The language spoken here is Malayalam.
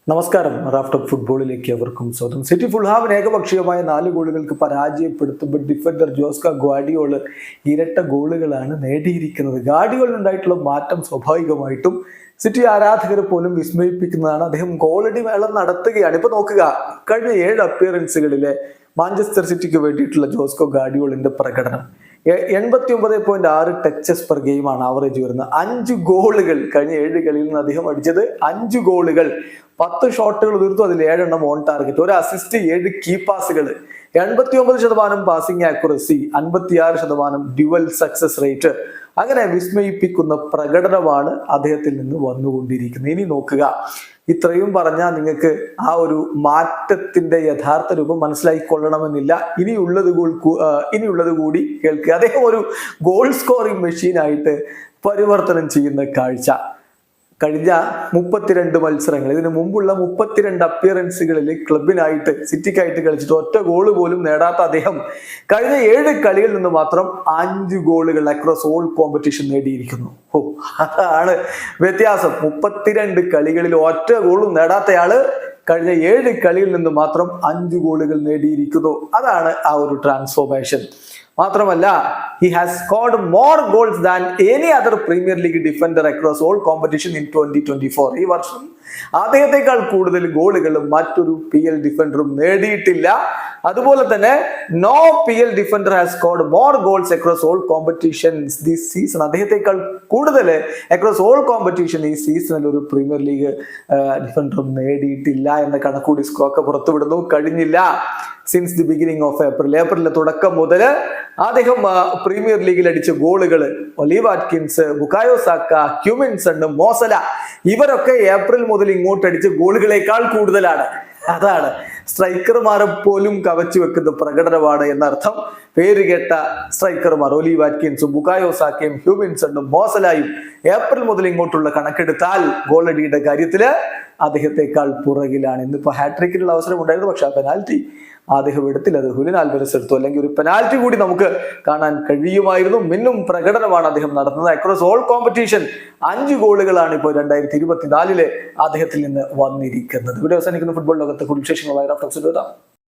നമസ്കാരം. റാഫ് ടോക്ക് ഫുട്ബോളിലേക്ക് അവർക്കും സ്വാഗതം. സിറ്റി ഫുൾഹാമിന് ഏകപക്ഷീയമായ 4 ഗോളുകൾക്ക് പരാജയപ്പെടുത്തുമ്പോൾ ഡിഫൻഡർ ജോസ്ക ഗ്വാഡിയോൾ ഇരട്ട ഗോളുകളാണ് നേടിയിരിക്കുന്നത്. ഗാഡിയോളിനുണ്ടായിട്ടുള്ള മാറ്റം സ്വാഭാവികമായിട്ടും സിറ്റി ആരാധകരെ പോലും വിസ്മയിപ്പിക്കുന്നതാണ്. അദ്ദേഹം ഗോളടി മേളം നടത്തുകയാണ്. ഇപ്പൊ നോക്കുക, കഴിഞ്ഞ 7 അപ്പിയറൻസുകളിലെ മാഞ്ചസ്റ്റർ സിറ്റിക്ക് വേണ്ടിയിട്ടുള്ള ജോസ്കോ ഗാഡിയോളിന്റെ പ്രകടനം 89.6 ടച്ചസ് പെർ ഗെയിമാണ് ആവറേജ് വരുന്നത്. 5 ഗോളുകൾ കഴിഞ്ഞ 7 കളിയിൽ നിന്ന് അദ്ദേഹം അടിച്ചത് 5 ഗോളുകൾ, 10 ഷോട്ടുകൾ തീർത്തു, അതിൽ 7 എണ്ണം ഓൺ ടാർഗറ്റ്, 1 അസിസ്റ്റ്, 7 കീ പാസുകൾ, 89% passing accuracy, 56% dual success rate. അങ്ങനെ വിസ്മയിപ്പിക്കുന്ന പ്രകടനമാണ് അദ്ദേഹത്തിൽ നിന്ന് വന്നുകൊണ്ടിരിക്കുന്നത്. ഇനി നോക്കുക, ഇത്രയും പറഞ്ഞാൽ നിങ്ങൾക്ക് ആ ഒരു മാറ്റത്തിന്റെ യഥാർത്ഥ രൂപം മനസ്സിലായിക്കൊള്ളണമെന്നില്ല. ഇനിയുള്ളത് കൂടി കേൾക്കുക. അദ്ദേഹം ഒരു ഗോൾ സ്കോറിംഗ് മെഷീനായിട്ട് പരിവർത്തനം ചെയ്യുന്ന കാഴ്ച. കഴിഞ്ഞ 32 മത്സരങ്ങൾ, ഇതിനു മുമ്പുള്ള 32 അപ്പിയറൻസുകളിൽ ക്ലബിനായിട്ട് സിറ്റിക്കായിട്ട് കളിച്ചിട്ട് ഒറ്റ ഗോള് പോലും നേടാത്ത അദ്ദേഹം കഴിഞ്ഞ 7 കളിയിൽ നിന്ന് മാത്രം 5 ഗോളുകൾ അക്രോസ് ഓൾ കോമ്പറ്റീഷൻ നേടിയിരിക്കുന്നു. അതാണ് വ്യത്യാസം. 32 കളികളിൽ ഒറ്റ ഗോളും നേടാത്തയാള് കഴിഞ്ഞ 7 കളിയിൽ നിന്ന് മാത്രം 5 ഗോളുകൾ നേടിയിരിക്കുന്നു. അതാണ് ആ ഒരു ട്രാൻസ്ഫോർമേഷൻ. മാത്രമല്ല, he has scored more goals than any other Premier League defender across all competition in 2024. ഈ വർഷം അദ്ദേഹത്തെക്കാൾ കൂടുതൽ ഗോളുകൾ മറ്റൊരു PL ഡിഫൻഡറും നേടിയിട്ടില്ല. അതുപോലെ തന്നെ no PL defender has scored more goals across all competitions this season. അദ്ദേഹത്തെക്കാൾ കൂടുതൽ അക്രോസ് ഓൾ കോമ്പറ്റീഷൻ ഈ സീസണിൽ ഒരു പ്രീമിയർ ലീഗ് ഡിഫൻഡറും നേടിയിട്ടില്ല എന്ന കണക്കൂടി സ്കോക്ക് പുറത്തുവിടുന്നു. കഴിഞ്ഞില്ല. സിൻസ് ദി ബിഗിനിങ് ഓഫ് ഏപ്രിലിന്റെ തുടക്കം മുതൽ അദ്ദേഹം പ്രീമിയർ ലീഗിൽ അടിച്ച ഗോളുകൾ olive Watkins, Bukayo Saka, ഹ്യൂമിൻസൺ, Mo Salah, ഇവരൊക്കെ ഏപ്രിൽ മുതൽ ഇങ്ങോട്ട് അടിച്ച ഗോളുകളേക്കാൾ കൂടുതലാണ്. അതാണ് സ്ട്രൈക്കർമാരെ പോലും കവച്ചു വെക്കുന്ന പ്രകടനമാണ് എന്നർത്ഥം. പേരുകേട്ട സ്ട്രൈക്കർമാർ ഒലീവ് വാറ്റ്കിൻസും ബുക്കായോ സാക്കയും ഹ്യൂമിൻസണും മോസലായും ഏപ്രിൽ മുതൽ ഇങ്ങോട്ടുള്ള കണക്കെടുത്താൽ ഗോളടിയുടെ കാര്യത്തില് അദ്ദേഹത്തെക്കാൾ പുറകിലാണ്. ഇന്നിപ്പോ ഹാട്രിക്കിനുള്ള അവസരം ഉണ്ടായിരുന്നു, പക്ഷെ ആ പെനാൽറ്റി അദ്ദേഹം എടുത്തില്ല. അത് ഹുലിൻ ആൽവരസ് എടുത്തു. അല്ലെങ്കിൽ ഒരു പെനാൽറ്റി കൂടി നമുക്ക് കാണാൻ കഴിയുമായിരുന്നു. മിന്നും പ്രകടനമാണ് അദ്ദേഹം നടത്തുന്നത്. അക്രോസ് ഓൾ കോമ്പറ്റീഷൻ 5 ഗോളുകളാണ് ഇപ്പോൾ 2024 അദ്ദേഹത്തിൽ നിന്ന് വന്നിരിക്കുന്നത്. ഇവിടെ അവസാനിക്കുന്ന ഫുട്ബോൾ ലോകത്തെ കൂടുതൽ വിശേഷങ്ങളായി റാഫ് ടോക്സിൽ എത്താം.